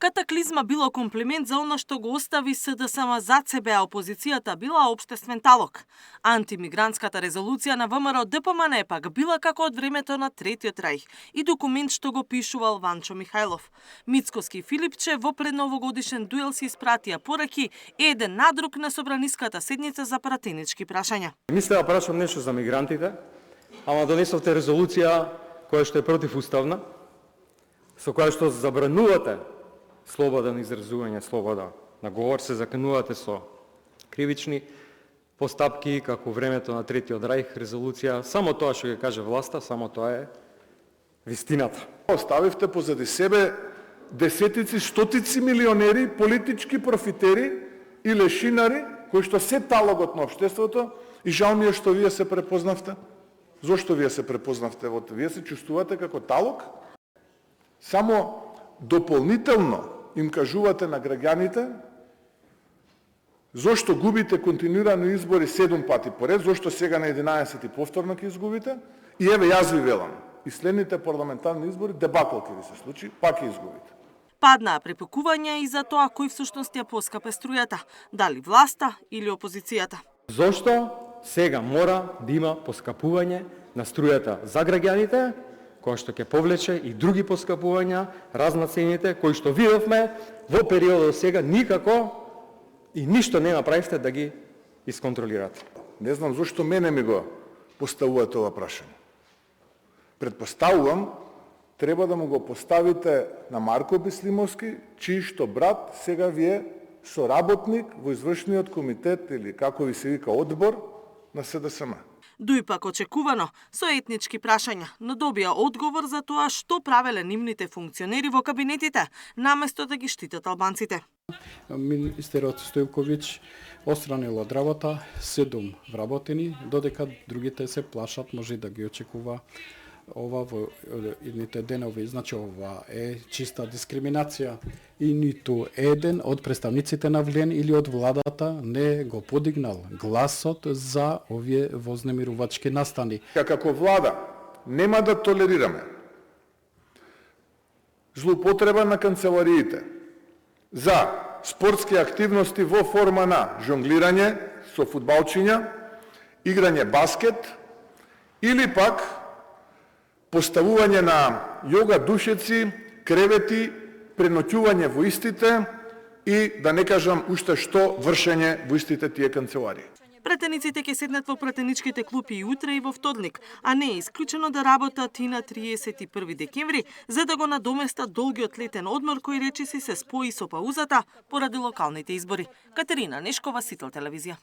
Катаклизма било комплимент за она што го остави СДСМ зад себе, а опозицијата била општествен талок. Антимигрантската резолуција на ВМРО ДПМН пак била како од времето на Третиот рајх и документ што го пишувал Ванчо Михајлов. Мицкоски и Филипче во предновогодишен дуел си испратија пораки еден на друг на собраниската седница за пратенички прашања. Мислеа да прашам нешто за мигрантите, ама донесовте резолуција која што е противуставна, со која што забранувате слобода на изразување, слобода на говор, се заканувате со кривични постапки како времето на Третиот рајх, резолуција, само тоа што ќе каже власта, само тоа е вистината. Оставивте позади себе десетици, стотици милионери, политички профитери и лешинари, кои што се талогот на општеството, и жал ми е што вие се препознавте. Зошто вие се препознавте? Вие се чувствувате како талог? Само дополнително им кажувате на граѓаните зошто губите континуирано избори 7 пати поред, зошто сега на 11 повторно ќе изгубите, и еве јас ви велам, и следните парламентарни избори дебакл ќе ви се случи, пак ќе изгубите. Паднаа препукувања и за тоа кој всушност ја поскапе струјата, дали власта или опозицијата. Зошто сега мора да има поскапување на струјата за граѓаните, кој што ќе повлече и други поскапувања, разнацените, кои што видовме во периодот сега никако и ништо не направивте да ги исконтролирате. Не знам зошто мене ми го поставувате ова прашање. Предпоставувам, треба да му го поставите на Марко Беслимовски, чиј што брат сега ви е соработник во извршниот комитет или како ви се вика одбор на СДСМ. Дуј пак очекувано, со етнички прашања, но добија одговор за тоа што правеле нивните функционери во кабинетите, наместо да ги штитат албанците. Министерот Стојковиќ отстранил од работа 7 вработени, додека другите се плашат, може да ги очекува ова во идните денови. Значи, ова е чиста дискриминација и ниту еден од представниците на ВЛЕН или од владата не го подигнал гласот за овие вознемирувачки настани. Како влада нема да толерираме злоупотреба на канцелариите за спортски активности во форма на жонглирање со фудбалчиња, играње баскет или пак поставување на јога душеци, кревети, преноќување во истите и, да не кажам уште што, вршење во истите тие канцеларии. Пратениците ќе седнат во пратеничките клупи и утре и во вторник, а не е исклучено да работат и на 31 декември, за да го надоместат долгиот летен одмор кој речиси се спои со паузата поради локалните избори. Катерина Нешкова, Сител телевизија.